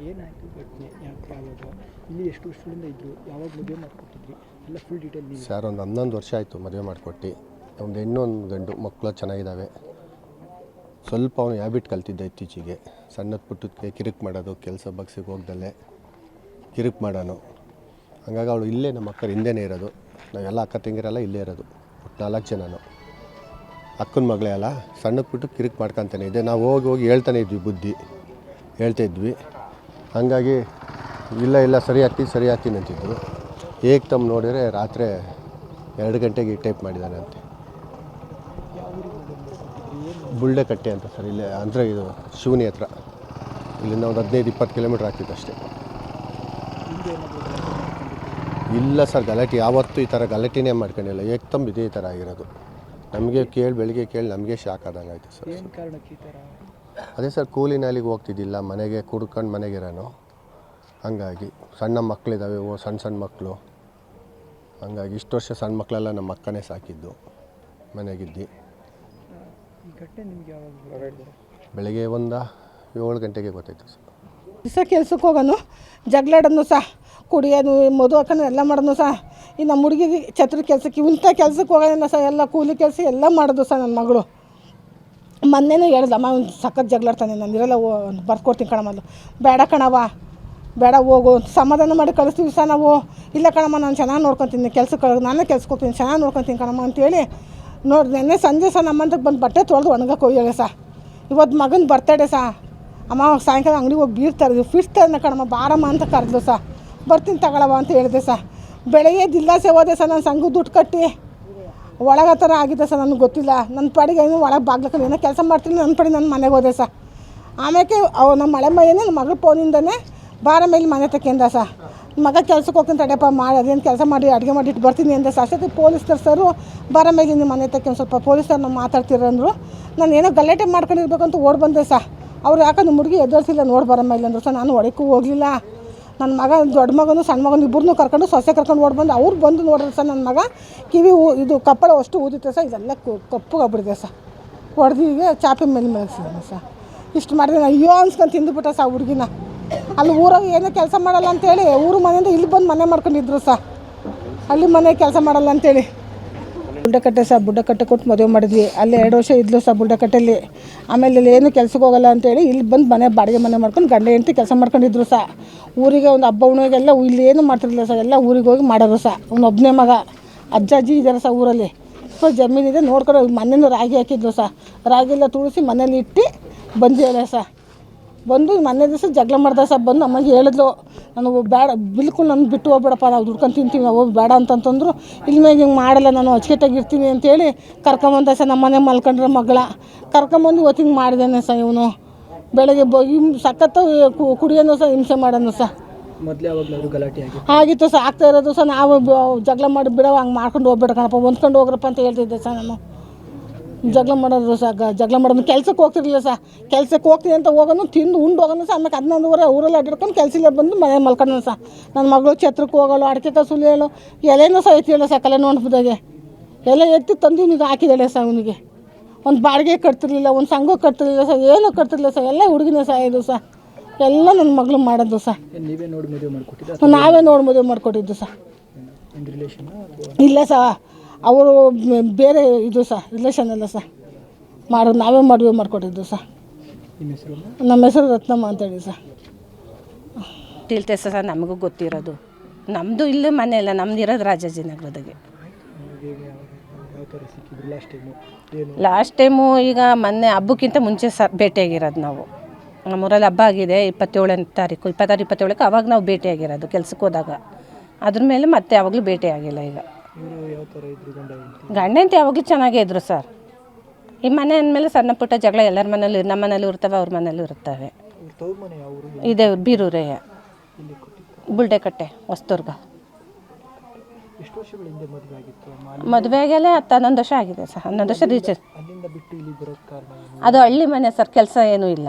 ಏನಾಯಿತು ಘಟನೆ ಯಾಕೆ ಯಾವಾಗ ಇಲ್ಲಿ ಎಷ್ಟು ವರ್ಷಗಳಿಂದ ಇದ್ದರು ಯಾವಾಗ ಮದುವೆ ಮಾಡಿಕೊಟ್ಟಿದ್ರಿ ಎಲ್ಲ ಫುಲ್ ಡೀಟೇಲ್ ನೀವು ಸರ್. ಒಂದು 11 ವರ್ಷ ಆಯಿತು ಮದುವೆ ಮಾಡಿಕೊಟ್ಟು. ಒಂದು ಹೆಣ್ಣು ಒಂದು ಗಂಡು ಮಕ್ಕಳು ಚೆನ್ನಾಗಿದ್ದಾವೆ. ಸ್ವಲ್ಪ ಅವನು ಹ್ಯಾಬಿಟ್ ಕಲ್ತಿದ್ದ ಇತ್ತೀಚೆಗೆ. ಸಣ್ಣದು ಪುಟ್ಟದಕ್ಕೆ ಕಿರಿಕ್ ಮಾಡೋದು, ಕೆಲಸ ಬಗ್ಸಿಗೆ ಹೋಗ್ದಲ್ಲೇ ಕಿರಿಕ್ ಮಾಡೋನು. ಹಂಗಾಗಿ ಅವಳು ಇಲ್ಲೇ ನಮ್ಮ ಅಕ್ಕರ ಹಿಂದೆನೇ ಇರೋದು. ನಾವೆಲ್ಲ ಅಕ್ಕ ತಂಗಿರೆಲ್ಲ ಇಲ್ಲೇ ಇರೋದು. 4 ಜನನು ಅಕ್ಕನ ಮಗಳೇ ಅಲ್ಲ. ಸಣ್ಣಕ್ಕೆ ಬಿಟ್ಟು ಕಿರಿಕ್ ಮಾಡ್ಕೊತಾನೆ ಇದೆ. ನಾವು ಹೋಗಿ ಹೇಳ್ತಾನೆ ಇದ್ವಿ, ಬುದ್ಧಿ ಹೇಳ್ತಾಯಿದ್ವಿ. ಹಾಗಾಗಿ ಇಲ್ಲ ಸರಿ ಆಗ್ತೀನಿ ಅಂತಿದ್ರು. ತಮ್ಮ ನೋಡಿದರೆ ರಾತ್ರಿ 2 ಗಂಟೆಗೆ ಟೈಪ್ ಮಾಡಿದ್ದಾನೆ ಅಂತೆ. ಬುಲ್ಡೆಕಟ್ಟೆ ಅಂತ ಸರ್, ಇಲ್ಲೇ ಅಂದರೆ ಇದು ಶಿವನಿ ಹತ್ರ. ಇಲ್ಲಿಂದ ಒಂದು 15-20 ಕಿಲೋಮೀಟ್ರ್ ಆಗ್ತಿತ್ತು ಅಷ್ಟೇ. ಇಲ್ಲ ಸರ್, ಗಲಾಟೆ ಯಾವತ್ತೂ ಈ ಥರ ಗಲಾಟೆನೇ ಮಾಡ್ಕೊಂಡಿಲ್ಲ. ಏಕ್ತಮ್ ಇದೇ ಈ ಥರ ಆಗಿರೋದು. ನಮಗೆ ಬೆಳಿಗ್ಗೆ ಕೇಳಿ ನಮಗೆ ಶಾಕ್ ಆದಂಗೆ ಆಯಿತು ಸರ್. ಏನು ಕಾರಣಕ್ಕೆ ಈ ಥರ? ಅದೇ ಸರ್, ಕೂಲಿ ನಾಲಿಗೆ ಹೋಗ್ತಿದ್ದಿಲ್ಲ, ಮನೆಗೆ ಕುಡ್ಕೊಂಡು ಮನೆಗಿರೋನು. ಹಂಗಾಗಿ ಸಣ್ಣ ಮಕ್ಕಳಿದ್ದಾವೆ, ಸಣ್ಣ ಮಕ್ಕಳು. ಹಂಗಾಗಿ ಇಷ್ಟು ವರ್ಷ ಸಣ್ಣ ಮಕ್ಕಳೆಲ್ಲ ನಮ್ಮ ಅಕ್ಕನೇ ಸಾಕಿದ್ದು. ಮನೆಗಿದ್ದು ಈ ಘಟನೆ ನಿಮ್ಗೆ ಯಾವಾಗ? ಬೆಳಗ್ಗೆ ಒಂದು 7 ಗಂಟೆಗೆ ಗೊತ್ತಾಯ್ತು ಸರ್. ದಿವಸ ಕೆಲ್ಸಕ್ಕೆ ಹೋಗೋನು, ಜಗಳಾಡೋನು ಸಹ, ಕುಡಿಯೋನು, ಮದುವೆ ಹಾಕೋನು, ಎಲ್ಲ ಮಾಡೋನು ಸಹ. ಈ ನಮ್ಮ ಹುಡುಗಿಗೆ ಛತ್ರ ಕೆಲಸಕ್ಕೆ ಇಂಥ ಕೆಲ್ಸಕ್ಕೆ ಹೋಗೋಣ ಸಹ, ಎಲ್ಲ ಕೂಲಿ ಕೆಲಸ ಎಲ್ಲ ಮಾಡೋದು ಸಹ. ನನ್ನ ಮಗಳು ಮೊನ್ನೆನೂ ಹೇಳ್ದಮ್ಮ, ಒಂದು ಸಖತ್ ಜಗಳಾಡ್ತಾನೆ. ನಾನು ಇರಲ್ಲ, ಬರ್ಕೊಡ್ತೀನಿ ಕಣಮ್ಮ. ಬೇಡ ಕಣವ, ಬೇಡ ಹೋಗು, ಸಮಾಧಾನ ಮಾಡಿ ಕಳಿಸ್ತೀವಿ ಸಹ ನಾವು. ಇಲ್ಲ ಕಣಮ್ಮ, ನಾನು ಚೆನ್ನಾಗಿ ನೋಡ್ಕೊತೀನಿ, ನಾನೇ ಕೆಲ್ಸಕ್ಕೆ ಹೋಗ್ತೀನಿ, ಚೆನ್ನಾಗಿ ನೋಡ್ಕೊತೀನಿ ಕಣಮ್ಮ ಅಂತೇಳಿ ನೋಡಿ. ನೆನ್ನೆ ಸಂಜೆ ಸಹ ನಮ್ಮಂತಕ್ಕೆ ಬಂದು ಬಟ್ಟೆ ತೊಳೆದು ಒಣಗಕ್ಕೆ ಹೋಗ್ಯಾಳೆ ಸಹ. ಇವತ್ತು ಮಗನ ಬರ್ತಡೇ ಸಹ. ಅಮ್ಮ ಸಾಯಂಕಾಲ ಅಂಗಡಿಗೆ ಹೋಗಿ ಬೀರ್ತಾರೆ, ಫಿಡ್ತಾರೆ ಕಣಮ್ಮ, ಬಾರಮ್ಮ ಅಂತ ಕರೆದು ಸಹ. ಬರ್ತೀನಿ ತಗೊಳವ ಅಂತ ಹೇಳಿದೆ ಸಹ. ಬೆಳಗ್ಗೆ ದಿಲ್ಲಾಸೆ ಹೋದೆ ಸಹ. ನಾನು ಸಂಘ ದುಡ್ಡು ಕಟ್ಟಿ ಒಳಗೆ ಥರ ಆಗಿದೆ ಸರ್. ನನಗೆ ಗೊತ್ತಿಲ್ಲ. ನನ್ನ ಪಾಡಿಗೆ ಏನು ಒಳಗೆ ಬಾಗ್ಲಕ್ಕೆ ಏನೋ ಕೆಲಸ ಮಾಡ್ತೀನಿ, ನನ್ನ ಪಾಡಿಗೆ ನನ್ನ ಮನೆಗೆ ಹೋದೆ ಸಹ. ಆಮೇಲೆ ನಮ್ಮ ಮಳೆ ಮೈಯೇ ನನ್ನ ಮಗಳ ಫೋನಿಂದನೇ ಬಾರ ಮೇಲೆ ಮನೆ ತಕ್ಕಿಂದ ಸಹ. ಮಗ ಕೆಲ್ಸಕ್ಕೆ ಹೋಗ್ತೀನಿ ತಡೆಯಪ್ಪ, ಮಾಡಿ ಅದೇನು ಕೆಲಸ ಮಾಡಿ ಅಡುಗೆ ಮಾಡಿಟ್ಟು ಬರ್ತೀನಿ ಅಂದೆ ಸಹ. ಅಷ್ಟೊತ್ತಿಗೆ ಪೊಲೀಸ್ನವ್ರು ಸರು ಬಾರ ಮೇಲೆ ನಿಮ್ಮ ಮನೆ ತಕ್ಕ ಸ್ವಲ್ಪ ಪೊಲೀಸರು ಮಾತಾಡ್ತಿರಂದರು. ನಾನು ಏನೋ ಗಲಾಟೆ ಮಾಡ್ಕೊಂಡಿರ್ಬೇಕಂತ ಓಡಿ ಬಂದೆ ಸಹ. ಅವ್ರು ಯಾಕೆ ನಿಮ್ಮ ಹುಡುಗಿ ಎದುರಿಸಿಲ್ಲ ನೋಡಿ ಬರೋ ಮೇಲೆ ಅಂದರು ಸಹ. ನಾನು ಹೊಡಕ್ಕೂ ಹೋಗಲಿಲ್ಲ. ನನ್ನ ಮಗ ದೊಡ್ಡ ಮಗನು ಸಣ್ಣ ಮಗನು ಇಬ್ಬರನ್ನೂ ಕರ್ಕೊಂಡು ಸೊಸೆ ಕರ್ಕೊಂಡು ಓಡಿ ಬಂದು ಅವ್ರು ಬಂದು ನೋಡಿದ್ರು ಸಹ. ನನ್ನ ಮಗ ಕಿವಿ ಇದು ಕಪ್ಪಳ ಅಷ್ಟು ಊದಿತ್ತೆ ಸಹ. ಇದೆಲ್ಲ ಕಪ್ಪುಗಾಗ್ಬಿಟ್ಟಿದೆ ಸಹ. ಹೊಡೆದಿಗೆ ಚಾಪೆ ಮೇಲೆ ಮಲಗಿಸಿದ್ದಾನೆ ಸಹ. ಇಷ್ಟು ಮಾಡಿದ್ರೆ ಅಯ್ಯೋ ಅನ್ಸ್ಕೊಂಡು ತಿಂದುಬಿಟ್ಟ ಸಹ ಹುಡುಗಿನ. ಅಲ್ಲಿ ಊರಾಗ ಏನೋ ಕೆಲಸ ಮಾಡಲ್ಲ ಅಂತೇಳಿ ಊರು ಮನೆಯಿಂದ ಇಲ್ಲಿ ಬಂದು ಮನೆ ಮಾಡ್ಕೊಂಡಿದ್ರು ಸಹ. ಅಲ್ಲಿ ಮನೆ ಕೆಲಸ ಮಾಡಲ್ಲ ಅಂತೇಳಿ ಬುಡ್ಡಕಟ್ಟೆ ಸಹ. ಬುಡ್ಡಕಟ್ಟೆ ಕೊಟ್ಟು ಮದುವೆ ಮಾಡಿದ್ವಿ. ಅಲ್ಲಿ 2 ವರ್ಷ ಇದ್ಲು ಸಹ ಬುಡ್ಡಕಟ್ಟೆಯಲ್ಲಿ. ಆಮೇಲೆ ಇಲ್ಲಿ ಏನು ಕೆಲ್ಸಕ್ಕೆ ಹೋಗಲ್ಲ ಅಂತೇಳಿ ಇಲ್ಲಿ ಬಂದು ಬಾಡಿಗೆ ಮನೆ ಮಾಡ್ಕೊಂಡು ಗಂಡ ಹೆಂಡತಿ ಕೆಲಸ ಮಾಡ್ಕೊಂಡಿದ್ರು ಸಹ. ಊರಿಗೆ ಒಂದು ಹಬ್ಬ ಹುಣ್ಣಿಮೆಗೆಲ್ಲ ಇಲ್ಲಿ ಏನು ಮಾಡ್ತಿರ್ಲಿಲ್ಲ ಸಹ. ಎಲ್ಲ ಊರಿಗೆ ಹೋಗಿ ಮಾಡೋರು ಸಹ. ಒಬ್ಬನೇ ಮಗ, ಅಜ್ಜಿ ಇದ್ದಾರೆ ಸಹ ಊರಲ್ಲಿ. ಸ್ವಲ್ಪ ಜಮೀನಿದೆ ನೋಡ್ಕೊಂಡು ಮನೇನು ರಾಗಿ ಹಾಕಿದ್ರು ಸಹ. ರಾಗಿ ಎಲ್ಲ ತುಳಿಸಿ ಮನೇಲಿ ಇಟ್ಟು ಬಂದಿದ್ದಾರೆ ಸಹ. ಬಂದು ಮನೆ ದಿವಸ ಜಗಳ ಮಾಡ್ದೆ ಸಹ. ಬಂದು ಅಮ್ಮಗೆ ಹೇಳಿದ್ಲು, ನಾನು ಬೇಡ ಬಿಲ್ಕುಲ್ ನನ್ನ ಬಿಟ್ಟು ಹೋಗ್ಬೇಡಪ್ಪ, ನಾವು ದುಡ್ಕೊಂಡು ತಿಂತೀವಿ, ನಾವು ಬೇಡ ಅಂತಂತಂದ್ರು. ಇಲ್ಲಿ ಮೇಲೆ ಹಿಂಗೆ ಮಾಡಲ್ಲ, ನಾನು ಅಚ್ಚುಕಟ್ಟಾಗಿರ್ತೀನಿ ಅಂತೇಳಿ ಕರ್ಕೊಂಬಂದ ಸಹ. ನಮ್ಮ ಮನೆ ಮಲ್ಕೊಂಡ್ರೆ ಮಗಳ ಕರ್ಕೊಂಬಂದು ಇವತ್ತು ಹಿಂಗೆ ಮಾಡಿದ್ದಾನೆ ಸಹ. ಇವನು ಬೆಳಗ್ಗೆ ಸಖತ್ತು ಕುಡಿಯೋನು ಸಹ, ಹಿಂಸೆ ಮಾಡೋನು ಸಹ. ಮೊದಲೇ ಯಾವಾಗಲಾದರೂ ಗಲಾಟೆ ಆಗಿತ್ತು ಸಹ, ಆಗ್ತಾ ಇರೋದು ಸಹ. ನಾವು ಜಗಳ ಮಾಡಿ ಬಿಡೋ ಹಂಗೆ ಮಾಡ್ಕೊಂಡು ಹೋಗ್ಬೇಡ ಕಣಪ್ಪ, ಹೊಂದ್ಕೊಂಡು ಹೋಗ್ರಪ್ಪ ಅಂತ ಹೇಳ್ತಿದ್ದೆ ಸಹ. ನಾನು ಜಗಳ ಮಾಡೋದು ಸಹ. ಜಗಳ ಮಾಡೋದು ಕೆಲ್ಸಕ್ಕೆ ಹೋಗ್ತಿರ್ಲಿಲ್ಲ ಸಹ. ಕೆಲ್ಸಕ್ಕೆ ಹೋಗ್ತೀನಿ ಅಂತ ಹೋಗೋನು, ತಿಂದು ಉಂಡು ಹೋಗೋನು ಸಹ. ಆಮೇಲೆ 11 ಊರಲ್ಲಿ ಅಡ್ಡಿಡ್ಕೊಂಡು ಕೆಲಸ ಬಂದು ಮನೆ ಮಲ್ಕೊಂಡನು ಸಹ. ನನ್ನ ಮಗಳು ಛತ್ರಕ್ಕೆ ಹೋಗೋಳು, ಅಡಿಕೆ ಕಸುಲು ಹೇಳು, ಎಲೆನೂ ಸಹ ಎತ್ತಿಲ್ಲ ಸಹ. ಕಲೆ ನೋಡ್ಬೋದಾಗೆ ಎಲೆ ಎತ್ತಿ ತಂದು ಇವನಿಗೆ ಹಾಕಿದ್ದಾಳೆ ಸಹ. ಅವನಿಗೆ ಒಂದು ಬಾಡಿಗೆ ಕಟ್ತಿರ್ಲಿಲ್ಲ, ಒಂದು ಸಂಘ ಕಟ್ತಿರ್ಲಿಲ್ಲ ಸಹ, ಏನೂ ಕಟ್ತಿರ್ಲಿಲ್ಲ ಸಹ. ಎಲ್ಲ ಹುಡುಗಿನೇ ಸಹ ಇದು ಸಹ. ಎಲ್ಲ ನನ್ನ ಮಗಳು ಮಾಡೋದು ಸಹ. ನೀವೇ ನೋಡಿ ಮದುವೆ ಮಾಡಿಕೊಟ್ಟಿದ್ದು? ನಾವೇ ನೋಡಿ ಮದುವೆ ಮಾಡಿಕೊಟ್ಟಿದ್ದು ಸಹ. ರಿಲೇಷನ್ ಇಲ್ಲ ಸಹ, ಅವರು ಬೇರೆ ಇದು ಸಹ, ರಿಲೇಷನ್ ಎಲ್ಲ ಸಹ ಮಾಡೋದು. ನಾವೇ ಮದುವೆ ಮಾಡಿಕೊಟ್ಟಿದ್ದು ಸಹ. ನಿಮ್ಮ ಹೆಸರು? ನಮ್ಮ ಹೆಸರು ರತ್ನಮ್ಮ ಅಂತೇಳಿ ಸಹ. ತಿಳ್ತೆ ಸಹ. ನಮಗೂ ಗೊತ್ತಿರೋದು. ನಮ್ಮದು ಇಲ್ಲೇ ಮನೆ ಇಲ್ಲ, ನಮ್ದು ಇರೋದು ರಾಜಾಜಿನಗರದಾಗೆ. ಯಾವ ಥರ ಸಿಕ್ಕಿದ್ರು ಲಾಸ್ಟ್ ಟೈಮು ಈಗ ಮೊನ್ನೆ ಹಬ್ಬಕ್ಕಿಂತ ಮುಂಚೆ ಭೇಟಿಯಾಗಿರೋದು ನಾವು. ನಮ್ಮೂರಲ್ಲಿ ಹಬ್ಬ ಆಗಿದೆ 27ನೇ ತಾರೀಕು, 26-27ಕ್ಕೆ. ಅವಾಗ ನಾವು ಭೇಟಿಯಾಗಿರೋದು ಕೆಲ್ಸಕ್ಕೆ ಹೋದಾಗ. ಅದ್ರ ಮೇಲೆ ಮತ್ತೆ ಯಾವಾಗಲೂ ಭೇಟಿ ಆಗಿಲ್ಲ. ಈಗ ಯಾವ ಥರ ಇದ್ರು ಗಂಡ ಹೆಂಡತಿ ಯಾವಾಗಲೂ ಚೆನ್ನಾಗೇ ಇದ್ರು ಸರ್. ಈ ಮನೆ ಅಂದಮೇಲೆ ಸಣ್ಣ ಪುಟ್ಟ ಜಗಳ ಎಲ್ಲರ ಮನೇಲಿ, ನಮ್ಮ ಮನೇಲೂ ಇರ್ತವೆ, ಅವ್ರ ಮನೇಲೂ ಇರ್ತವೆ. ಇದೆ ಬೀರೂರೇ, ಬುಲ್ಡೆಕಟ್ಟೆ, ಹೊಸದುರ್ಗ. ಎಷ್ಟು ವರ್ಷಗಳ ಹಿಂದೆ ಮದುವೆ ಆಗಿತ್ತು? ಮದುವೆಗೆಲ್ಲ 10-11 ವರ್ಷ ಆಗಿದೆ ಸರ್. 11 ವರ್ಷ ರೀಚ್. ಅಲ್ಲಿಂದ ಬಿಟ್ಟು ಇಲ್ಲಿ ಬರೋಕ್ಕೆ ಕಾರಣ ಏನು? ಅದು ಹಳ್ಳಿ ಮನೆ ಸರ್, ಕೆಲಸ ಏನೂ ಇಲ್ಲ.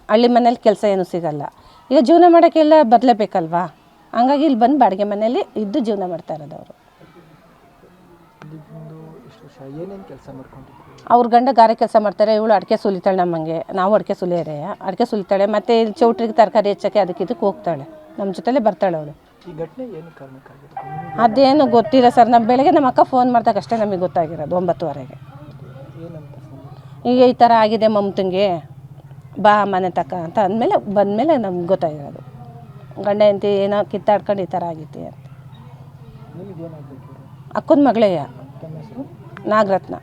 ಹಳ್ಳಿ ಮನೇಲಿ ಕೆಲಸ ಏನೂ ಸಿಗಲ್ಲ. ಈಗ ಜೀವನ ಮಾಡೋಕ್ಕೆಲ್ಲ ಬದಲೇಬೇಕಲ್ವಾ. ಹಂಗಾಗಿ ಇಲ್ಲಿ ಬಂದು ಬಾಡಿಗೆ ಮನೇಲಿ ಇದ್ದು ಜೀವನ ಮಾಡ್ತಾ ಇರೋದು ಅವರು. ಇಲ್ಲಿ ಬಂದು ಎಷ್ಟು ವರ್ಷ ಏನೇನು ಕೆಲಸ ಮಾಡ್ಕೊಂಡಿದ್ರು? ಅವ್ರ ಗಂಡ ಗಾರೆ ಕೆಲಸ ಮಾಡ್ತಾರೆ, ಇವಳು ಅಡಿಕೆ ಸುಲಿತಾಳೆ ನಮ್ಮಂಗೆ. ನಾವು ಅಡಿಕೆ ಸುಲಿಯೋರೆ, ಅಡಿಕೆ ಸುಲಿತಾಳೆ. ಮತ್ತು ಇಲ್ಲಿ ಚೌಟ್ರಿಗೆ ತರಕಾರಿ ಹೆಚ್ಚೋಕ್ಕೆ ಅದಕ್ಕೆ ಇದಕ್ಕೆ ಹೋಗ್ತಾಳೆ, ನಮ್ಮ ಜೊತೆಲೇ ಬರ್ತಾಳೆ ಅವಳು. ಈ ಘಟನೆ ಏನು ಕಾರಣಕ್ಕಾಗಿರೋದು? ಅದೇನು ಗೊತ್ತಿಲ್ಲ ಸರ್. ನಮ್ಮ ಬೆಳಗ್ಗೆ ನಮ್ಮ ಅಕ್ಕ ಫೋನ್ ಮಾಡಿದಾಗ ಅಷ್ಟೇ ನಮಗೆ ಗೊತ್ತಾಗಿರೋದು 9:30ಗೆ. ಏನಂತ ಫೋನ್? ಈಗ ಈ ಥರ ಆಗಿದೆ ಮಮತಂಗೆ, ಬಾ ಮನೆ ತಕ್ಕ ಅಂತ ಅಂದಮೇಲೆ ಬಂದಮೇಲೆ ನಮ್ಗೆ ಗೊತ್ತಾಗಿರೋದು. ಗಂಡ ಹೆಂಡತಿ ಏನೋ ಕಿತ್ತಾಡ್ಕೊಂಡು ಈ ಥರ ಆಗಿತ್ತು ಅಂತ. ನಿಮಗೇನಾಗಬೇಕು? ಅಕ್ಕನ ಮಗಳೇಯ, ತಮ್ಮ ಹೆಸರು? ನಾಗರತ್ನ.